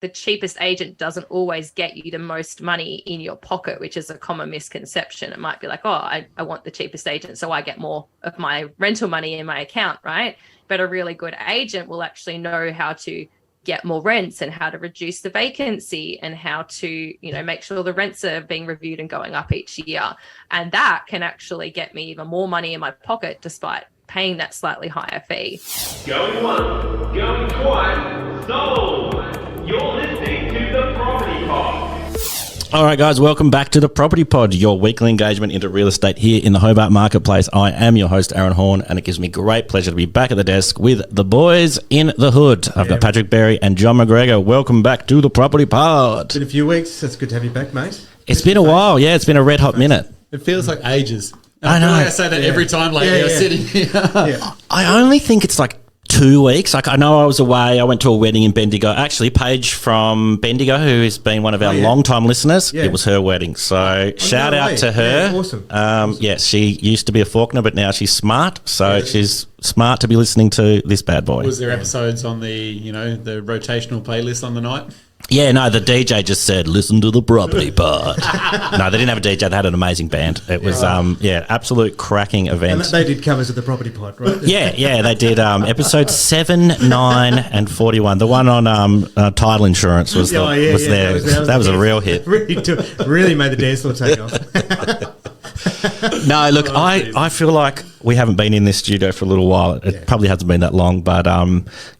the cheapest agent doesn't always get you the most money in your pocket, which is a common misconception. It might be like, oh, I want the cheapest agent, so I get more of my rental money in my account, right? But a really good agent will actually know how to get more rents and how to reduce the vacancy and how to, make sure the rents are being reviewed and going up each year. And that can actually get me even more money in my pocket despite paying that slightly higher fee. Going once, going twice, sold. You're listening to The Property Pod. All right, guys, welcome back to The Property Pod, your weekly engagement into real estate here in the Hobart Marketplace. I am your host, Aaron Horn, and it gives me great pleasure to be back at the desk with the boys in the hood. I've got Patrick Berry and John McGregor. Welcome back to The Property Pod. It's been a few weeks. It's good to have you back, mate. It's been a while. Yeah, it's been a red hot minute. It feels like ages. I know. I say that every time lately. I'm sitting here. I only think it's like 2 weeks. Like, I know I was away. I went to a wedding in Bendigo. Actually, Paige from Bendigo, who has been one of our long-time listeners, it was her wedding. So shout out to her. Yeah, awesome. Yes, she used to be a Faulkner, but now she's smart. So she's smart to be listening to this bad boy. Was there episodes on the, the rotational playlist on the night? Yeah, no, the DJ just said, listen to The Property Pod. No, they didn't have a DJ. They had an amazing band. It was, absolute cracking event. And they did covers of The Property Pod, right? Yeah, they did episode 7, 9 and 41. The one on title insurance was there. That was a real hit. really made the dance floor take off. No, look, I feel like we haven't been in this studio for a little while. It probably hasn't been that long, but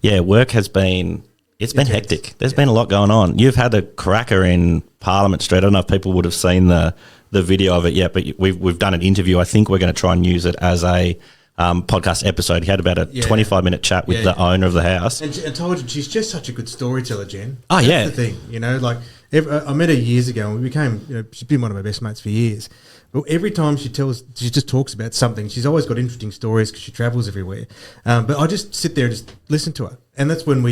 work has been... It's been hectic. There's been a lot going on. You've had a cracker in Parliament Street. I don't know if people would have seen the video of it yet, but we've done an interview. I think we're going to try and use it as a podcast episode. He had about a 25-minute chat with the owner of the house. And told you, she's just such a good storyteller, Jen. Oh, That's the thing, I met her years ago and we became, she's been one of my best mates for years. But every time she just talks about something. She's always got interesting stories because she travels everywhere. But I just sit there and just listen to her. And that's when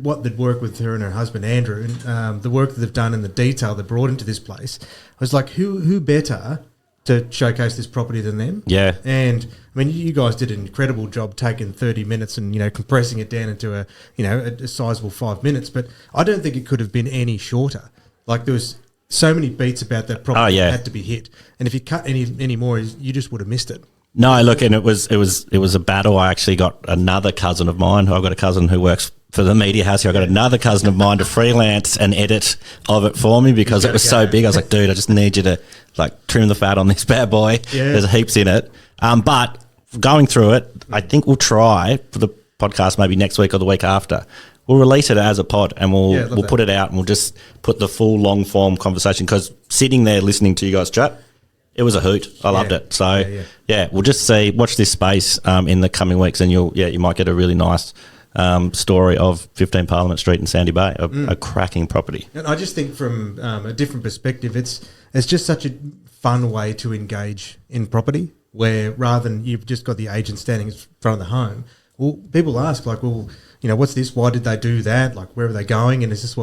what they'd work with her and her husband, Andrew, and the work that they've done and the detail they brought into this place. I was like, who better to showcase this property than them? Yeah. And, you guys did an incredible job taking 30 minutes and, compressing it down into a sizable 5 minutes. But I don't think it could have been any shorter. Like, there was so many beats about that property that had to be hit. And if you cut any more, you just would have missed it. No, look, and it was a battle. I actually got another cousin of mine. I've got a cousin who works for the media house here. I got another cousin of mine to freelance an edit of it for me because it was so big. I was like, dude, I just need you to trim the fat on this bad boy. Yeah. There's heaps in it. But going through it, I think we'll try for the podcast maybe next week or the week after. We'll release it as a pod and we'll put it out and we'll just put the full long form conversation because sitting there listening to you guys chat, it was a hoot. I loved it. So we'll just watch this space in the coming weeks and you might get a really nice story of 15 Parliament Street in Sandy Bay, a cracking property. And I just think from a different perspective, it's just such a fun way to engage in property where rather than you've just got the agent standing in front of the home, well, people ask what's this? Why did they do that? Like, where are they going? And it's just,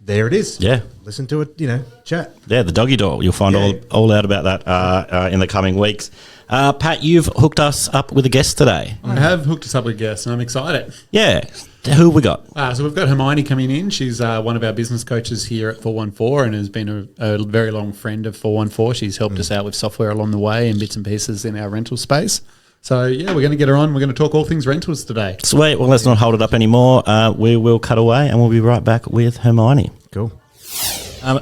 there it is. Yeah. Listen to it, chat. Yeah, the doggy door. You'll find all out about that in the coming weeks. Pat, you've hooked us up with a guest today. I have hooked us up with a guest and I'm excited. Yeah. Who have we got? So we've got Hermione coming in. She's one of our business coaches here at 414 and has been a very long friend of 414. She's helped us out with software along the way and bits and pieces in our rental space. So, we're going to get her on. We're going to talk all things rentals today. Sweet. Well, let's not hold it up anymore. We will cut away and we'll be right back with Hermione. Cool.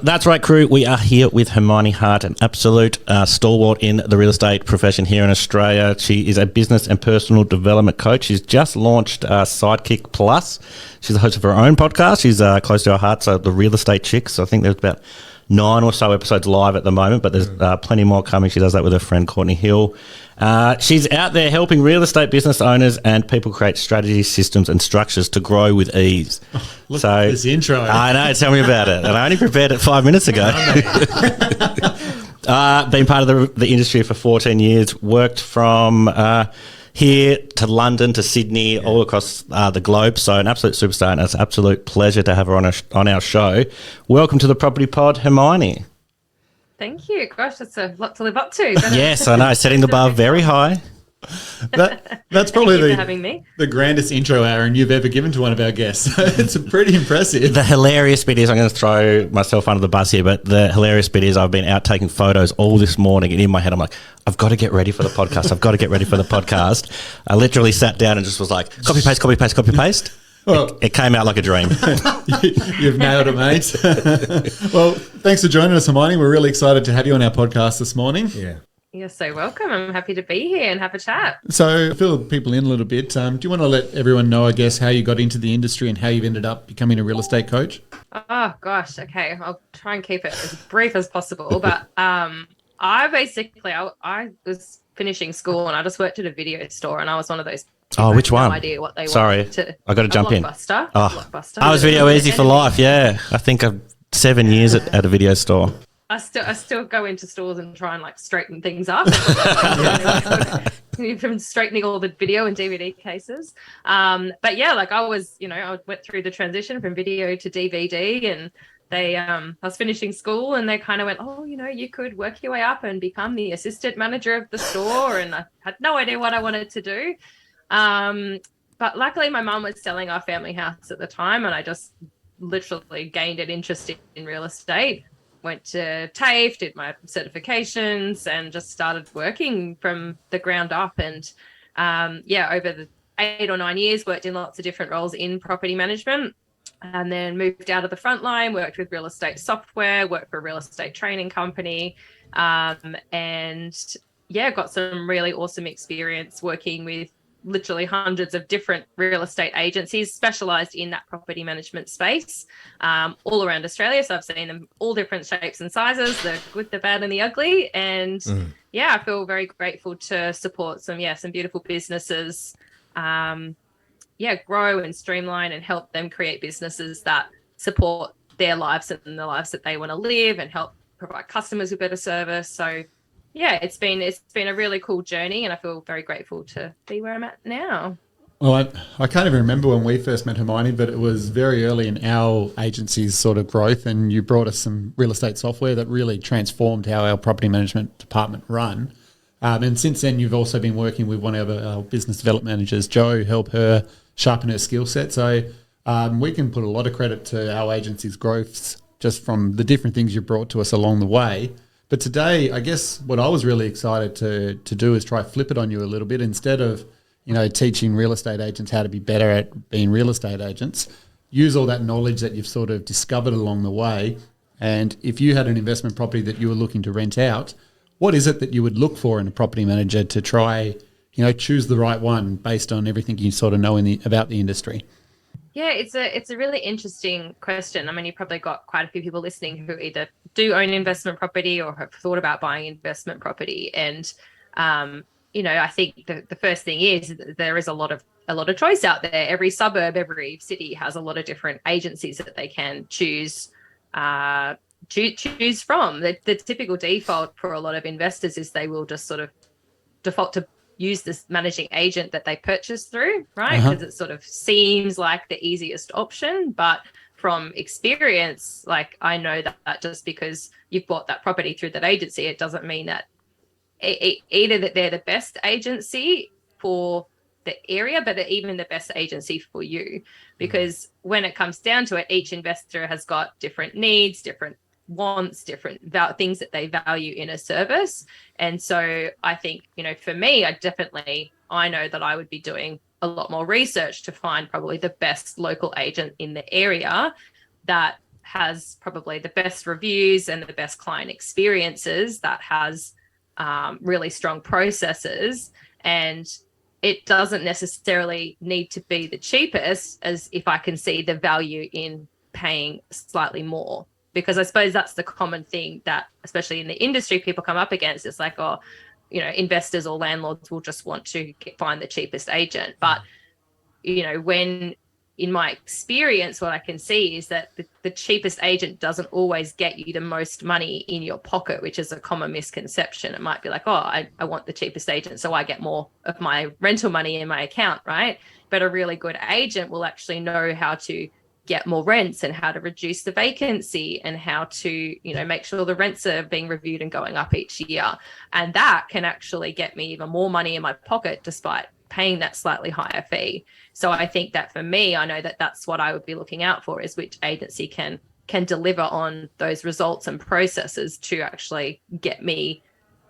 That's right, crew. We are here with Hermione Hart, an absolute stalwart in the real estate profession here in Australia. She is a business and personal development coach. She's just launched Sidekick Plus. She's the host of her own podcast. She's close to our hearts, The Real Estate Chicks. I think there's about 9 or so episodes live at the moment, but there's plenty more coming. She does that with her friend Courtney Hill. She's out there helping real estate business owners and people create strategies, systems and structures to grow with ease. Look at this intro. I know, tell me about it. And I only prepared it 5 minutes ago. Been part of the industry for 14 years, worked from here to London to Sydney, all across the globe. So an absolute superstar, and it's an absolute pleasure to have her on our show. Welcome to the Property Pod, Hermione. Thank you. Gosh, that's a lot to live up to. Yes, I know. Setting the bar very high. That's probably Thank you for having me. the grandest intro, Aaron, you've ever given to one of our guests. It's pretty impressive. The hilarious bit is, I'm going to throw myself under the bus here, but the hilarious bit is I've been out taking photos all this morning, and in my head I'm like, I've got to get ready for the podcast. I've got to get ready for the podcast. I literally sat down and just was like, copy, paste, copy, paste, copy, paste. Well, It came out like a dream. You've nailed it, mate. Well, thanks for joining us, Hermione. We're really excited to have you on our podcast this morning. Yeah. You're so welcome. I'm happy to be here and have a chat. So, fill people in a little bit. Do you want to let everyone know, I guess, how you got into the industry and how you've ended up becoming a real estate coach? Oh gosh, okay. I'll try and keep it as brief as possible. But I was finishing school and I just worked at a video store, and I was one of those. Oh, which one? No idea what they Sorry, wanted to. I got to jump in. Blockbuster. Oh, Blockbuster. I was Video Easy for life. Yeah, I think I'm 7 years at a video store. I still go into stores and try and like straighten things up. From straightening all the video and DVD cases. But yeah, like I went through the transition from video to DVD, and I was finishing school and they kind of went, oh, you could work your way up and become the assistant manager of the store. And I had no idea what I wanted to do. But luckily my mum was selling our family house at the time, and I just literally gained an interest in real estate. Went to TAFE, did my certifications, and just started working from the ground up. And over the 8 or 9 years, worked in lots of different roles in property management, and then moved out of the front line, worked with real estate software, worked for a real estate training company, and got some really awesome experience working with literally hundreds of different real estate agencies specialized in that property management space, all around Australia. So I've seen them all different shapes and sizes, the good, the bad, and the ugly. And I feel very grateful to support some beautiful businesses, grow and streamline and help them create businesses that support their lives and the lives that they want to live, and help provide customers with better service. So it's been a really cool journey, and I feel very grateful to be where I'm at now. Well, I can't even remember when we first met, Hermione, but it was very early in our agency's sort of growth, and you brought us some real estate software that really transformed how our property management department run. And since then, you've also been working with one of our business development managers, Jo, help her sharpen her skill set. So we can put a lot of credit to our agency's growth just from the different things you brought to us along the way. But today, I guess what I was really excited to do is try flip it on you a little bit. Instead of, teaching real estate agents how to be better at being real estate agents, use all that knowledge that you've sort of discovered along the way. And if you had an investment property that you were looking to rent out, what is it that you would look for in a property manager to try, choose the right one based on everything you sort of know about the industry? Yeah, it's a really interesting question. I mean, you've probably got quite a few people listening who either do own investment property or have thought about buying investment property. And, I think the first thing is there is a lot of choice out there. Every suburb, every city has a lot of different agencies that they can choose from. The typical default for a lot of investors is they will just sort of default to use this managing agent that they purchase through, right? Because it sort of seems like the easiest option. But from experience, like I know that just because you've bought that property through that agency, it doesn't mean that either that they're the best agency for the area, but even the best agency for you. Because when it comes down to it, each investor has got different needs, different wants, different things that they value in a service. And so I think, for me, I know that I would be doing a lot more research to find probably the best local agent in the area that has probably the best reviews and the best client experiences, that has really strong processes. And it doesn't necessarily need to be the cheapest, as if I can see the value in paying slightly more. Because I suppose that's the common thing that, especially in the industry, people come up against. It's like, investors or landlords will just want to find the cheapest agent. But, when in my experience, what I can see is that the cheapest agent doesn't always get you the most money in your pocket, which is a common misconception. It might be like, I want the cheapest agent, so I get more of my rental money in my account, right? But a really good agent will actually know how to get more rents and how to reduce the vacancy and how to, you know, make sure the rents are being reviewed and going up each year. And that can actually get me even more money in my pocket despite paying that slightly higher fee. So I think that for me, I know that that's what I would be looking out for, is which agency can deliver on those results and processes to actually get me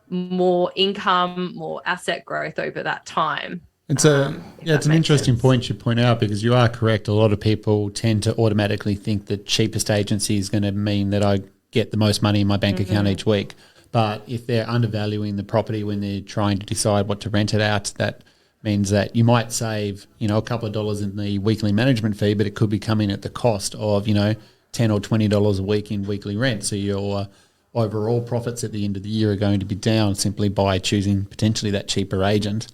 more income, more asset growth over that time. It's it's an interesting point you point out, because you are correct. A lot of people tend to automatically think the cheapest agency is going to mean that I get the most money in my bank account each week. But if they're undervaluing the property when they're trying to decide what to rent it out, that means that you might save, you know, a couple of dollars in the weekly management fee, but it could be coming at the cost of, you know, $10 or $20 a week in weekly rent. So your overall profits at the end of the year are going to be down simply by choosing potentially that cheaper agent.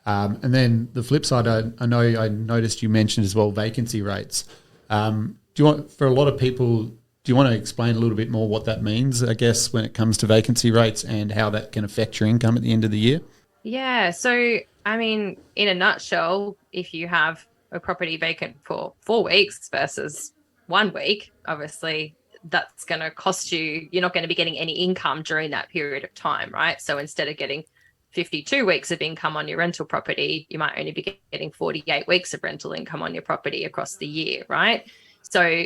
And then the flip side, I noticed you mentioned as well vacancy rates. Do you want, for a lot of people, do you want to explain a little bit more what that means, I guess, when it comes to vacancy rates and how that can affect your income at the end of the year? Yeah. So, I mean, in a nutshell, if you have a property vacant for 4 weeks versus 1 week, obviously that's going to cost you, you're not going to be getting any income during that period of time, right? So instead of getting 52 weeks of income on your rental property, you might only be getting 48 weeks of rental income on your property across the year, right? So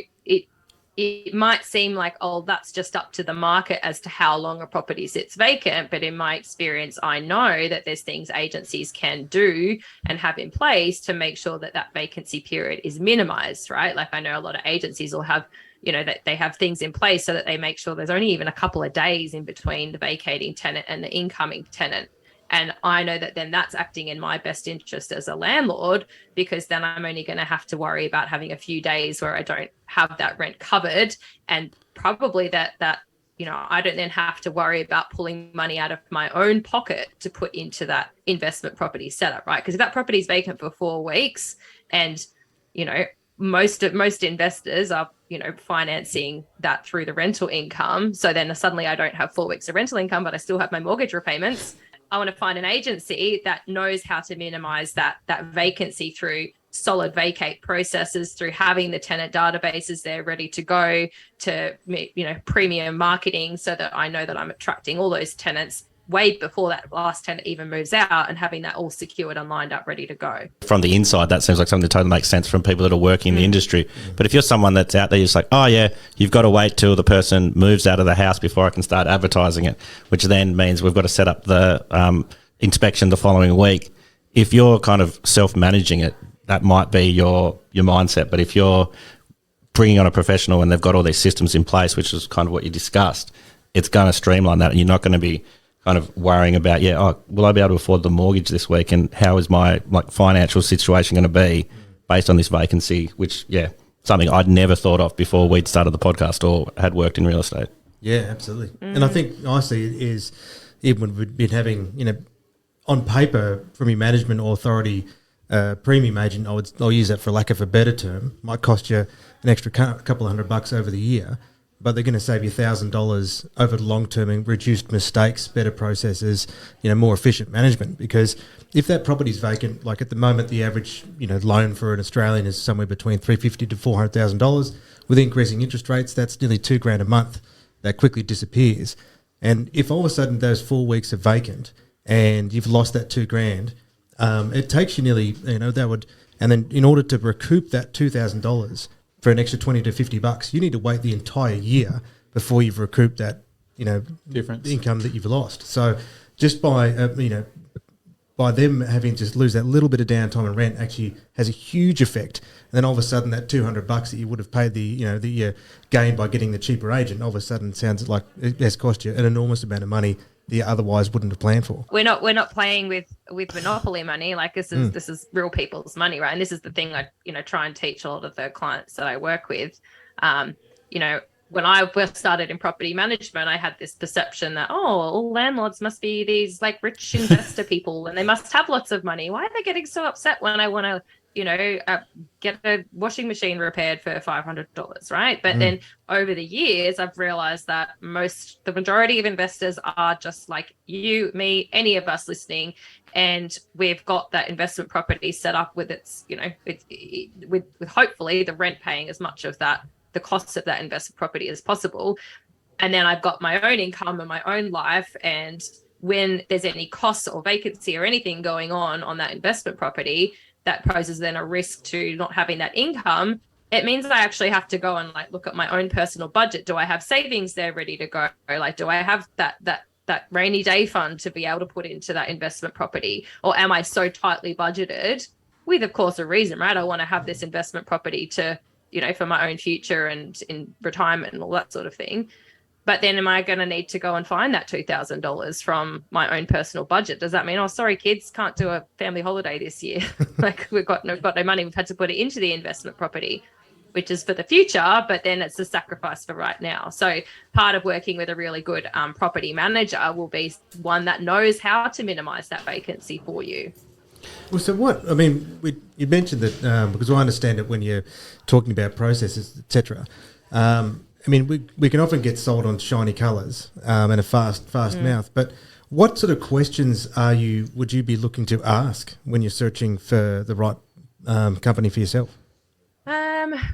it might seem like, oh, that's just up to the market as to how long a property sits vacant. But in my experience, I know that there's things agencies can do and have in place to make sure that that vacancy period is minimized, right? Like I know a lot of agencies will have, you know, that they have things in place so that they make sure there's only even a couple of days in between the vacating tenant and the incoming tenant. And I know that then that's acting in my best interest as a landlord, because then I'm only going to have to worry about having a few days where I don't have that rent covered. And probably that, you know, I don't then have to worry about pulling money out of my own pocket to put into that investment property setup, right? Because if that property is vacant for 4 weeks and, you know, most investors are, you know, financing that through the rental income. So then suddenly I don't have 4 weeks of rental income, but I still have my mortgage repayments. I want to find an agency that knows how to minimize that vacancy through solid vacate processes, through having the tenant databases there ready to go, to, you know, premium marketing, so that I know that I'm attracting all those tenants way before that last tenant even moves out, and having that all secured and lined up ready to go. From the inside, that seems like something that totally makes sense from people that are working in the industry. But if you're someone that's out there, you're just like, oh yeah, you've got to wait till the person moves out of the house before I can start advertising it, which then means we've got to set up the inspection the following week. If you're kind of self-managing it, that might be your mindset. But if you're bringing on a professional and they've got all these systems in place, which is kind of what you discussed, it's going to streamline that, and you're not going to be kind of worrying about, will I be able to afford the mortgage this week, and how is my financial situation going to be based on this vacancy, which, something I'd never thought of before we'd started the podcast or had worked in real estate. Yeah, absolutely. And I think I see it is, even when we've been having, you know, on paper from your management authority, premium agent, I'll use that for lack of a better term, might cost you an extra couple of $100 over the year, but they're going to save you $1,000 over the long term and reduced mistakes, better processes, you know, more efficient management. Because if that property is vacant, like at the moment, the average, you know, loan for an Australian is somewhere between $350,000 to $400,000. With increasing interest rates, that's nearly $2,000 a month that quickly disappears. And if all of a sudden those 4 weeks are vacant and you've lost that $2,000, it takes you nearly, you know, and then in order to recoup that $2,000 for an extra $20 to $50, you need to wait the entire year before you've recouped that, you know, difference income that you've lost. So just by by them having to lose that little bit of downtime and rent actually has a huge effect. And then all of a sudden that $200 that you would have paid the gain by getting the cheaper agent, all of a sudden sounds like it has cost you an enormous amount of money that you otherwise wouldn't have planned for. We're not playing with monopoly money. Like this is real people's money, right? And this is the thing I try and teach a lot of the clients that I work with. When I first started in property management, I had this perception that, all landlords must be these like rich investor people and they must have lots of money. Why are they getting so upset when I want to, get a washing machine repaired for $500, right? But then over the years, I've realized that the majority of investors are just like you, me, any of us listening, and we've got that investment property set up with its, with hopefully the rent paying as much of that, the costs of that investment property as possible. And then I've got my own income and my own life, and when there's any costs or vacancy or anything going on that investment property that poses then a risk to not having that income, it means that I actually have to go and like look at my own personal budget. Do I have savings there ready to go? Like, do I have that rainy day fund to be able to put into that investment property? Or am I so tightly budgeted with, of course, a reason, right? I want to have this investment property to, for my own future and in retirement and all that sort of thing. But then am I going to need to go and find that $2,000 from my own personal budget? Does that mean, oh, sorry, kids, can't do a family holiday this year? Like we've got no money. We've had to put it into the investment property, which is for the future, but then it's a sacrifice for right now. So part of working with a really good property manager will be one that knows how to minimize that vacancy for you. Well, so you mentioned that because I understand it when you're talking about processes, etc. We can often get sold on shiny colours and a fast mouth. But what sort of questions would you be looking to ask when you're searching for the right company for yourself?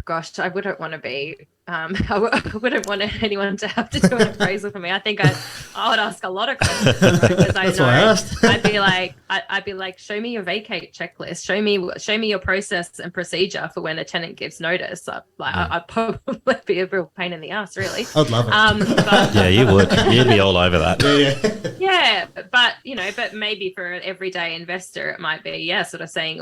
Gosh, I wouldn't want to be. I wouldn't want anyone to have to do an appraisal for me. I think I would ask a lot of questions, right? Because That's why I asked. I'd be like, show me your vacate checklist. Show me your process and procedure for when a tenant gives notice. I'd probably be a real pain in the ass, really. I'd love it. But, Yeah, you would. You'd be all over that. yeah, but maybe for an everyday investor, it might be sort of saying,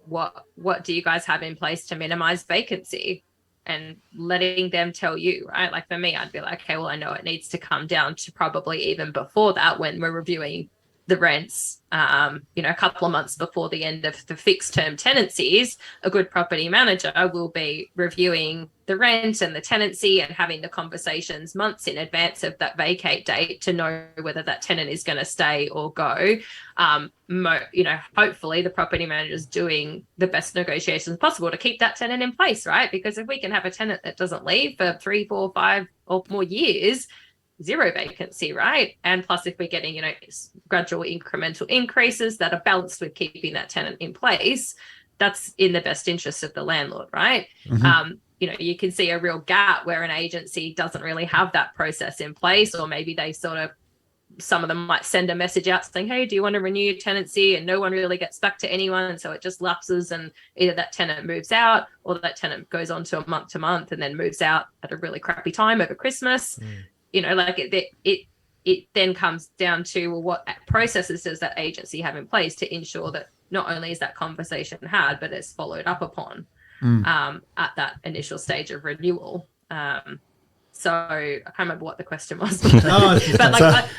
what do you guys have in place to minimize vacancy, and letting them tell you, right? Like for me, I'd be like, okay, well, I know it needs to come down to probably even before that when we're reviewing the rents, a couple of months before the end of the fixed term tenancies. A good property manager will be reviewing the rent and the tenancy and having the conversations months in advance of that vacate date to know whether that tenant is going to stay or go. Hopefully the property manager is doing the best negotiations possible to keep that tenant in place, right? Because if we can have a tenant that doesn't leave for 3, 4, 5 or more years, zero vacancy, right? And plus, if we're getting, gradual incremental increases that are balanced with keeping that tenant in place, that's in the best interest of the landlord, right? Mm-hmm. You can see a real gap where an agency doesn't really have that process in place, or maybe they some of them might send a message out saying, hey, do you want to renew your tenancy? And no one really gets back to anyone. And so it just lapses, and either that tenant moves out or that tenant goes on to a month to month and then moves out at a really crappy time over Christmas. It then comes down to, well, what processes does that agency have in place to ensure that not only is that conversation had, but it's followed up upon at that initial stage of renewal. So I can't remember what the question was. But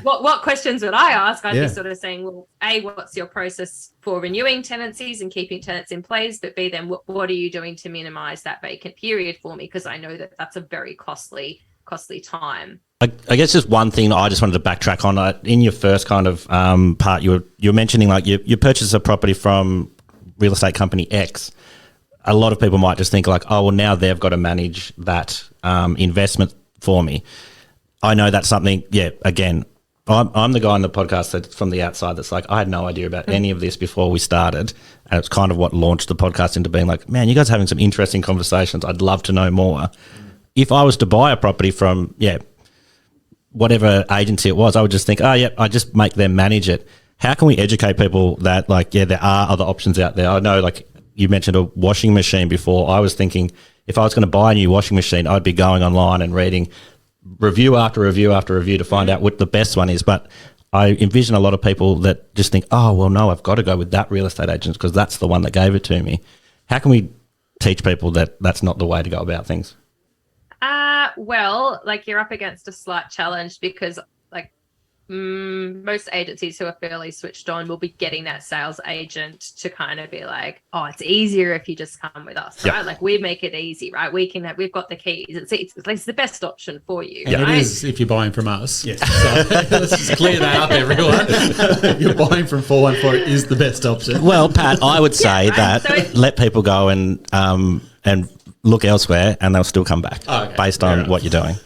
what questions would I ask? I'd be sort of saying, well, A, what's your process for renewing tenancies and keeping tenants in place? But B, then what are you doing to minimize that vacant period for me? Because I know that that's a very costly time. I guess just one thing I just wanted to backtrack on. In your first kind of part, you were mentioning like you purchased a property from real estate company X. A lot of people might just think like, oh, well, now they've got to manage that investment for me. I know that's something, again, I'm the guy on the podcast that's from the outside that's like, I had no idea about any of this before we started. And it's kind of what launched the podcast into being like, man, you guys are having some interesting conversations. I'd love to know more. If I was to buy a property from, whatever agency it was, I would just think, I just make them manage it. How can we educate people that there are other options out there? I know you mentioned a washing machine before. I was thinking if I was going to buy a new washing machine, I'd be going online and reading review after review after review to find out what the best one is. But I envision a lot of people that just think, oh, well, no, I've got to go with that real estate agent because that's the one that gave it to me. How can we teach people that that's not the way to go about things? Well, you're up against a slight challenge because most agencies who are fairly switched on will be getting that sales agent to kind of be like, oh, it's easier if you just come with us, right? Like we make it easy, right? We've got the keys. It's the best option for you. And right? it is if you're buying from us. Yes. So let's just clear that up, everyone. You're buying from 414 is the best option. Well, Pat, I would say that So let people go and look elsewhere, and they'll still come back based on what you're doing.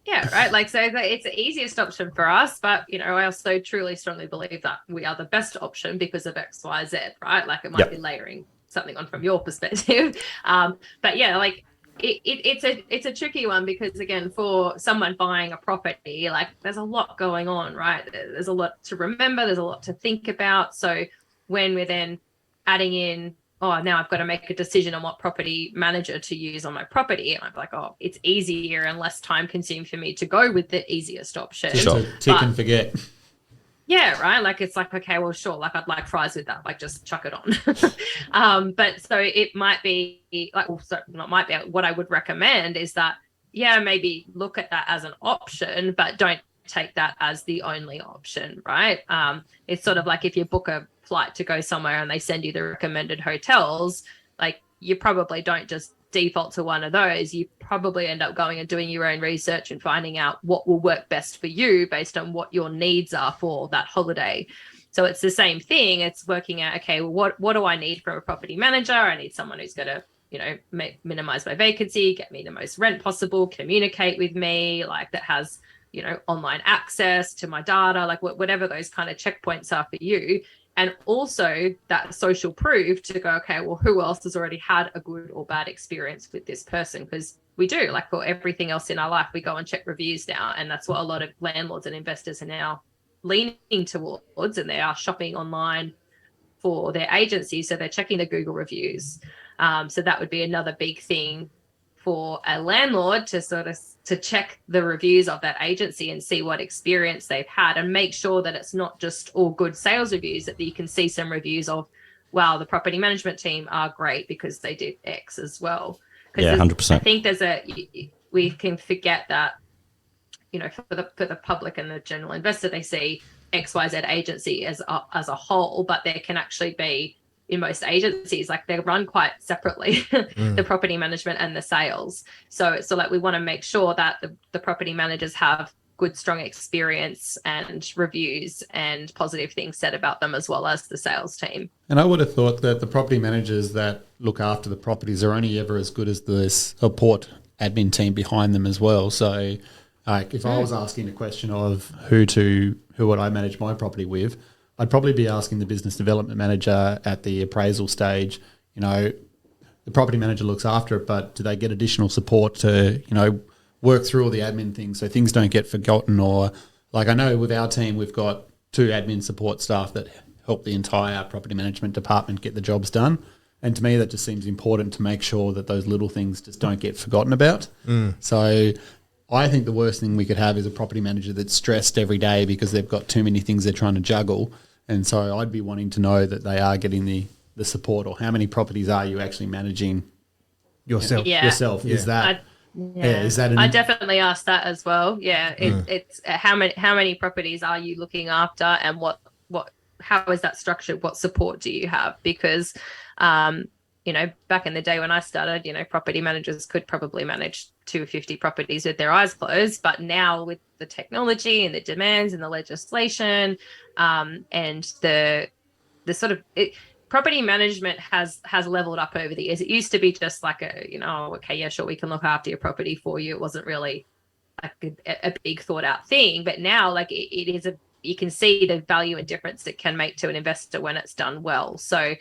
Yeah, right. Like, so it's the easiest option for us, but I also truly strongly believe that we are the best option because of X, Y, Z, right? Like, it might be layering something on from your perspective, but yeah, like it's a tricky one because again, for someone buying a property, like there's a lot going on, right? There's a lot to remember. There's a lot to think about. So when we're then adding in, oh, now I've got to make a decision on what property manager to use on my property. And I'm like, oh, it's easier and less time consuming for me to go with the easiest option. Sure. Tick and forget. Yeah, right. Like it's like, okay, well, sure. Like I'd like fries with that. Like just chuck it on. But so it might be like, well, so not might be. What I would recommend is that, yeah, maybe look at that as an option, but don't take that as the only option, right? It's sort of like if you book a flight to go somewhere and they send you the recommended hotels, like you probably don't just default to one of those. You probably end up going and doing your own research and finding out what will work best for you based on what your needs are for that holiday. So it's the same thing. It's working out, okay, well, what do I need from a property manager? I need someone who's going to minimize my vacancy, get me the most rent possible, communicate with me, like that has online access to my data, like whatever those kind of checkpoints are for you. And also that social proof to go, okay, well, who else has already had a good or bad experience with this person? Because we do, like for everything else in our life, we go and check reviews now. And that's what a lot of landlords and investors are now leaning towards. And they are shopping online for their agency. So they're checking the Google reviews. So that would be another big thing for a landlord to sort of to check the reviews of that agency and see what experience they've had and make sure that it's not just all good sales reviews, that you can see some reviews of, wow, the property management team are great because they did X as well. Yeah, 100%. I think we can forget that, for the public and the general investor, they see XYZ agency as a whole, but there can actually be, in most agencies, like they run quite separately, the property management and the sales. So like we want to make sure that the property managers have good, strong experience and reviews and positive things said about them, as well as the sales team. And I would have thought that the property managers that look after the properties are only ever as good as the support admin team behind them as well. So like if I was asking a question of who would I manage my property with, I'd probably be asking the business development manager at the appraisal stage, the property manager looks after it, but do they get additional support to, work through all the admin things so things don't get forgotten? Or like I know with our team, we've got 2 admin support staff that help the entire property management department get the jobs done. And to me, that just seems important to make sure that those little things just don't get forgotten about. So I think the worst thing we could have is a property manager that's stressed every day because they've got too many things they're trying to juggle. And so I'd be wanting to know that they are getting the support, or how many properties are you actually managing yourself? Yourself. Yeah. Is that is that I definitely asked that as well. Yeah. It's how many properties are you looking after, and how is that structured? What support do you have? Because back in the day when I started, property managers could probably manage 250 properties with their eyes closed. But now with the technology and the demands and the legislation, and the sort of property management has leveled up over the years. It used to be just like okay, yeah, sure, we can look after your property for you. It wasn't really like a big thought out thing. But now, like it is you can see the value and difference it can make to an investor when it's done well. So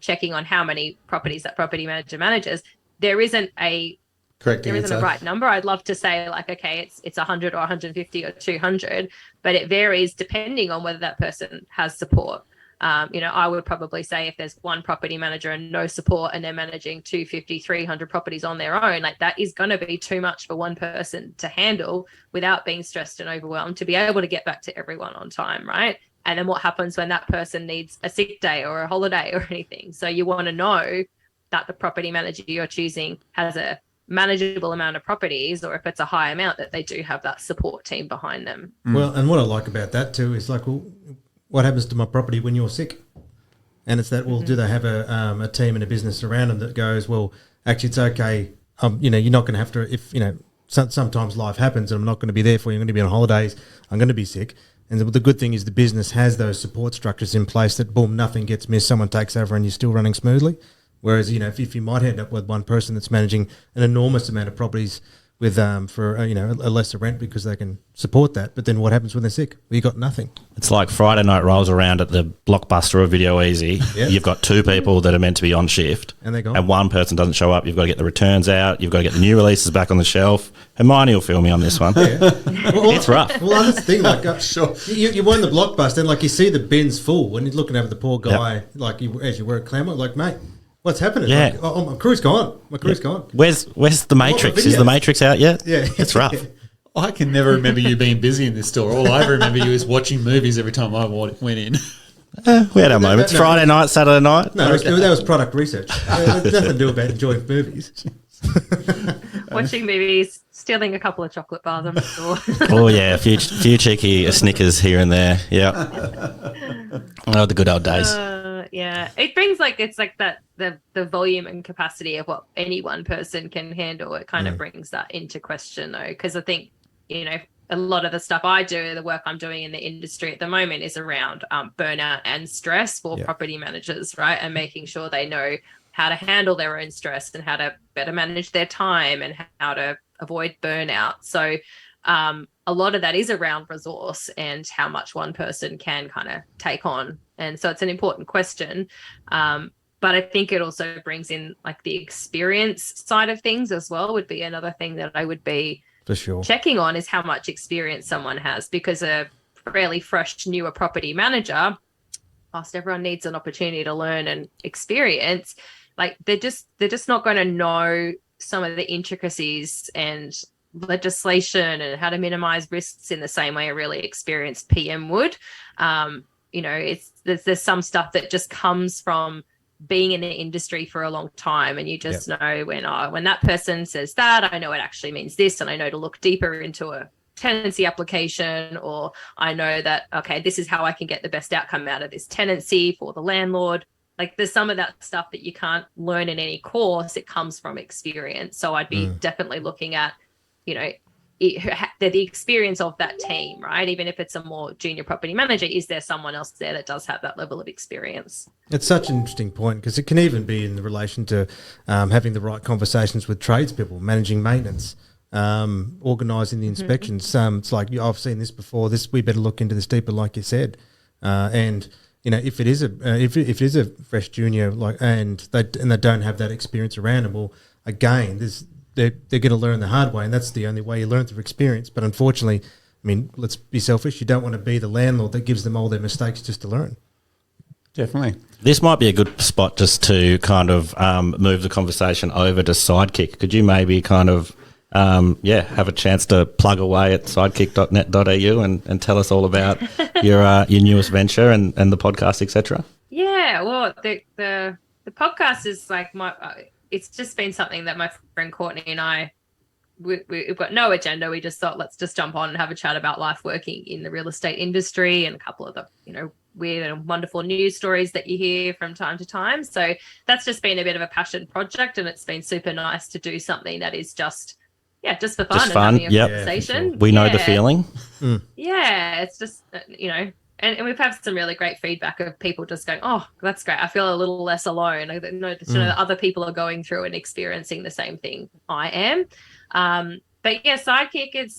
checking on how many properties that property manager manages, there isn't a right number. I'd love to say like, okay, it's 100 or 150 or 200, but it varies depending on whether that person has support. I would probably say if there's one property manager and no support and they're managing 250, 300 properties on their own, like that is going to be too much for one person to handle without being stressed and overwhelmed to be able to get back to everyone on time, right? And then what happens when that person needs a sick day or a holiday or anything? So you want to know that the property manager you're choosing has a manageable amount of properties, or if it's a high amount, that they do have that support team behind them. Well, and what I like about that too is like, well, what happens to my property when you're sick? And it's that, well, do they have a team and a business around them that goes, well, actually, it's okay. You know, you're not going to have to, if, you know, sometimes life happens and I'm not going to be there for you. I'm going to be on holidays. I'm going to be sick. And the good thing is the business has those support structures in place that, boom, nothing gets missed. Someone takes over and you're still running smoothly. Whereas, you know, if you might end up with one person that's managing an enormous amount of properties with for you know, a lesser rent because they can support that, but then what happens when they're sick? Well, you got nothing. It's like Friday night rolls around at the Blockbuster or Video Easy. Yeah. You've got 2 people that are meant to be on shift, And they're gone. and one person doesn't show up. You've got to get the returns out. You've got to get the new releases back on the shelf. Hermione will feel me on this one. It's rough. Well, that's the thing. Like, sure, you were in the Blockbuster, and like you see the bins full, and you're looking over the poor guy, like as you were at Claremont, like, mate, what's happening? Yeah. Like, oh, my crew's gone. My crew's gone. Where's the Matrix? Is the Matrix out yet? Yeah. It's rough. I can never remember you being busy in this store. All I remember you is watching movies every time I went in. We had our moments. no. Friday night, Saturday night. No, that was product research. There's nothing to do about enjoying movies. Watching movies, stealing a couple of chocolate bars, I'm sure. Oh yeah, a few cheeky Snickers here and there. Yeah. Oh, the good old days. Yeah, it brings it's like that the volume and capacity of what any one person can handle. It kind of brings that into question, though, because I think, you know, a lot of the stuff I do, the work I'm doing in the industry at the moment, is around burnout and stress for property managers, right? And making sure they know how to handle their own stress and how to better manage their time and how to avoid burnout. So a lot of that is around resource and how much one person can kind of take on. And so it's an important question. But I think it also brings in like the experience side of things as well, would be another thing that I would be For sure. checking on, is how much experience someone has, because a fairly fresh, newer property manager, whilst everyone needs an opportunity to learn and experience, like they're just not going to know some of the intricacies and legislation and how to minimize risks in the same way a really experienced PM would. You know, there's some stuff that just comes from being in the industry for a long time, and you just know when that person says that, I know it actually means this, and I know to look deeper into a tenancy application, or I know that, okay, this is how I can get the best outcome out of this tenancy for the landlord. Like there's some of that stuff that you can't learn in any course. It comes from experience. So I'd be definitely looking at, you know, the experience of that team, right? Even if it's a more junior property manager, is there someone else there that does have that level of experience? It's such an interesting point, because it can even be in relation to having the right conversations with tradespeople, managing maintenance, organising the inspections. It's like, I've seen this before. We better look into this deeper, like you said. And you know, if it is a fresh junior, like, and they don't have that experience around them, well, again, they're going to learn the hard way, and that's the only way you learn through experience. But unfortunately, I mean, let's be selfish. You don't want to be the landlord that gives them all their mistakes just to learn. Definitely. This might be a good spot just to kind of move the conversation over to Sidekick. Could you maybe kind of, have a chance to plug away at sidekick.net.au and tell us all about your newest venture and the podcast, etc.? Yeah, well, the podcast is like it's just been something that my friend Courtney and I, we've got no agenda. We just thought, let's just jump on and have a chat about life working in the real estate industry and a couple of the, you know, weird and wonderful news stories that you hear from time to time. So that's just been a bit of a passion project, and it's been super nice to do something that is just for fun and having a conversation. Sure. We know the feeling. Yeah, it's just, you know, and we've had some really great feedback of people just going, oh, that's great. I feel a little less alone. I know that other people are going through and experiencing the same thing I am. But yeah, Sidekick, it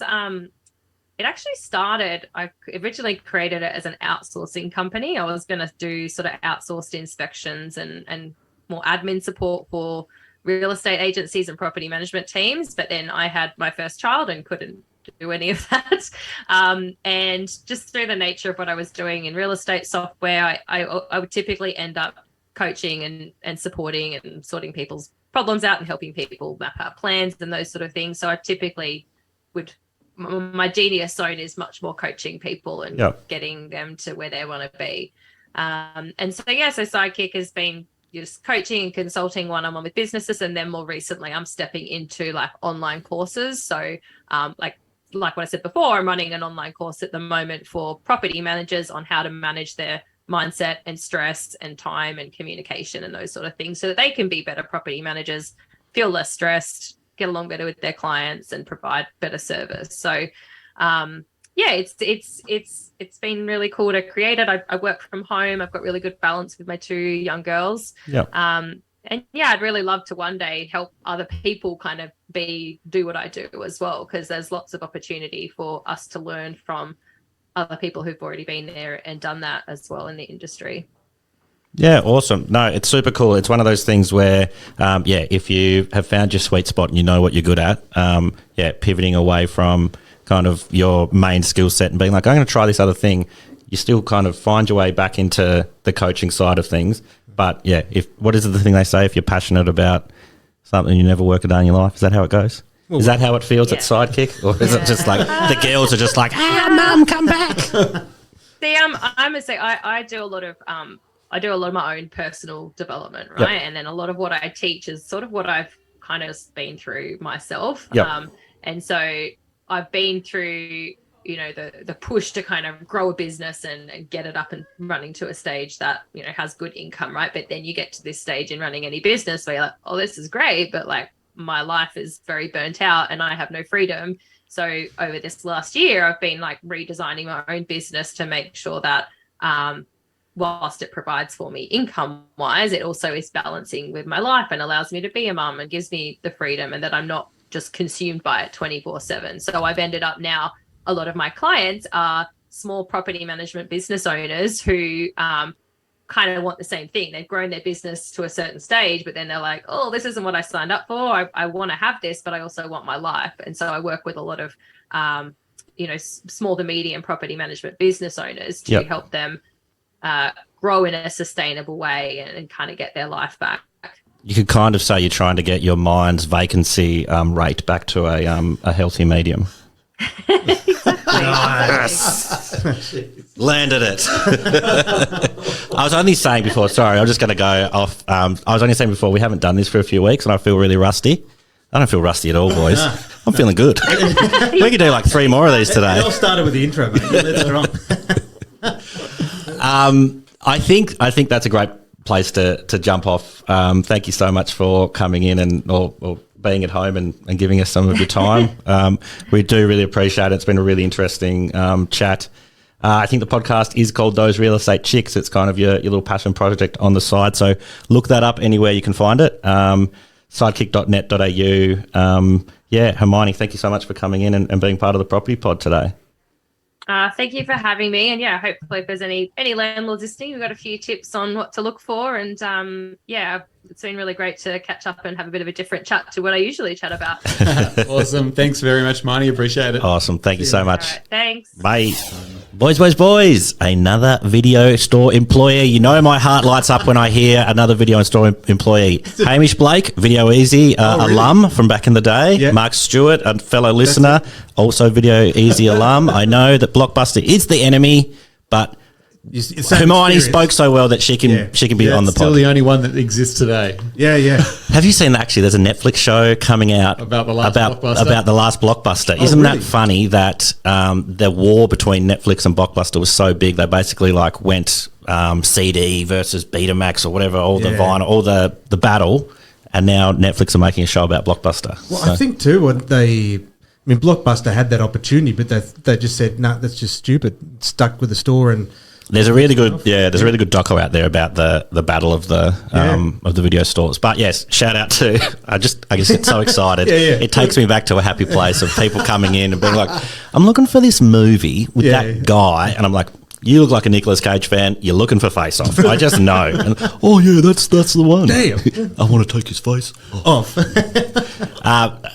actually started, I originally created it as an outsourcing company. I was going to do sort of outsourced inspections and more admin support for real estate agencies and property management teams. But then I had my first child and couldn't do any of that. And just through the nature of what I was doing in real estate software, I would typically end up coaching and supporting and sorting people's problems out and helping people map out plans and those sort of things. So I typically my genius zone is much more coaching people and getting them to where they want to be. And so Sidekick has been just coaching and consulting one-on-one with businesses, and then more recently I'm stepping into like online courses. So like what I said before, I'm running an online course at the moment for property managers on how to manage their mindset and stress and time and communication and those sort of things, so that they can be better property managers, feel less stressed, get along better with their clients, and provide better service. So it's been really cool to create it. I work from home. I've got really good balance with my 2 young girls. And yeah, I'd really love to one day help other people kind of do what I do as well, because there's lots of opportunity for us to learn from other people who've already been there and done that as well in the industry. Yeah, awesome. No, it's super cool. It's one of those things where, if you have found your sweet spot and you know what you're good at, pivoting away from kind of your main skill set and being like, I'm going to try this other thing, you still kind of find your way back into the coaching side of things. But yeah, what is the thing they say? If you're passionate about something, you never work a day in your life. Is that how it goes? Is that how it feels at Sidekick? Or is it just like the girls are just like, mum, come back? See, I must say I do a lot of my own personal development, right? Yep. And then a lot of what I teach is sort of what I've kind of been through myself. Yep. And so I've been through, the push to kind of grow a business and get it up and running to a stage that, has good income, right? But then you get to this stage in running any business where you're like, oh, this is great, but like my life is very burnt out and I have no freedom. So over this last year, I've been like redesigning my own business to make sure that whilst it provides for me income wise, it also is balancing with my life and allows me to be a mum and gives me the freedom, and that I'm not just consumed by it 24/7. So I've ended up now, a lot of my clients are small property management business owners who kind of want the same thing. They've grown their business to a certain stage, but then they're like, oh, this isn't what I signed up for. I want to have this, but I also want my life. And so I work with a lot of, small to medium property management business owners to help them grow in a sustainable way and kind of get their life back. You could kind of say you're trying to get your mind's vacancy rate back to a healthy medium. Nice. Landed it. I was only saying before, sorry, I'm just going to go off. I was only saying before, we haven't done this for a few weeks and I feel really rusty. I don't feel rusty at all, boys. I'm feeling good. We could do like 3 more of these today. It all started with the intro, mate. Let's go on. I think that's a great place to jump off. Thank you so much for coming in and or being at home and giving us some of your time. We do really appreciate it. It's been a really interesting chat. I think the podcast is called Those Real Estate Chicks. It's kind of your little passion project on the side. So look that up anywhere you can find it. Sidekick.net.au. Hermione, thank you so much for coming in and being part of the Property Pod today. Thank you for having me. And yeah, hopefully if there's any landlords listening, we've got a few tips on what to look for. And it's been really great to catch up and have a bit of a different chat to what I usually chat about. Awesome. Thanks very much, Marnie. Appreciate it. Awesome. Thank you so much. All right, thanks. Bye. Boys. Another video store employee. You know my heart lights up when I hear another video store employee. Hamish Blake, Video Easy really? alum from back in the day. Yeah. Mark Stewart, a fellow listener, also Video Easy alum. I know that Blockbuster is the enemy, but Hermione spoke so well that she can be on the pod. Still the only one that exists today. Yeah. Have you seen actually? There's a Netflix show coming out about the last Blockbuster. Isn't that funny that the war between Netflix and Blockbuster was so big? They basically went CD versus Betamax or whatever, all the vinyl, all the battle, and now Netflix are making a show about Blockbuster. Well, I think too Blockbuster had that opportunity, but they just said, no, that's just stupid. Stuck with the store and. There's a really good doco out there about the battle of the video stores. But yes, shout out to I just get so excited. It takes me back to a happy place of people coming in and being like, I'm looking for this movie with that guy, and I'm like, you look like a Nicolas Cage fan. You're looking for Face Off. I just know. And, that's the one. Damn. I want to take his face off.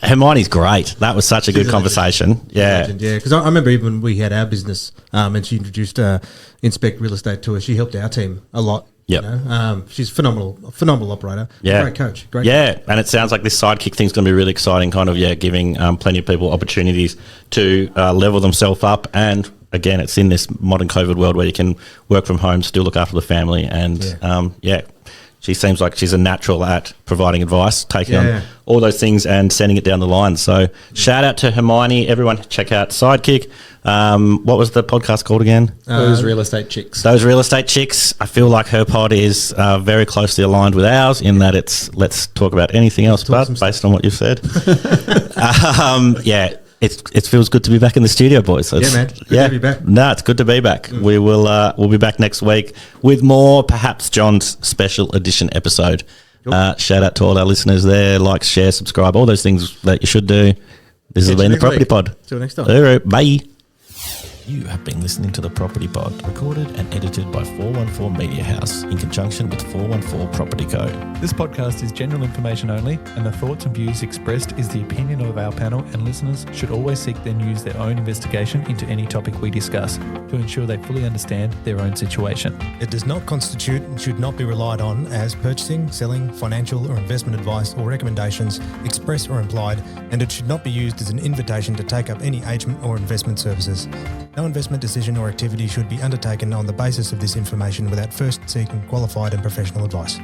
Hermione's great. That was such a good conversation. Legend, because I remember even when we had our business and she introduced Inspect Real Estate to us, she helped our team a lot. Yep. She's a phenomenal operator. Yeah. Great coach. And it sounds like this Sidekick thing's going to be really exciting, kind of, giving plenty of people opportunities to level themselves up. And again, it's in this modern COVID world where you can work from home, still look after the family and, She seems like she's a natural at providing advice, taking Yeah. on all those things and sending it down the line. So shout out to Hermione. Everyone check out Sidekick. What was the podcast called again? Those real estate chicks. Those Real Estate Chicks. I feel like her pod is very closely aligned with ours in that it's let's talk about anything else but based on what you've said. Yeah. It feels good to be back in the studio, boys. Yeah, man. Good to be back. No, it's good to be back. We will we'll be back next week with more, perhaps John's special edition episode. Shout out to all our listeners there. Like, share, subscribe, all those things that you should do. This has been the Property Pod. Till next time. All right, bye. You have been listening to The Property Pod, recorded and edited by 414 Media House in conjunction with 414 Property Co. This podcast is general information only, and the thoughts and views expressed is the opinion of our panel, and listeners should always seek then use their own investigation into any topic we discuss to ensure they fully understand their own situation. It does not constitute and should not be relied on as purchasing, selling, financial or investment advice or recommendations, express or implied, and it should not be used as an invitation to take up any agent or investment services. No investment decision or activity should be undertaken on the basis of this information without first seeking qualified and professional advice.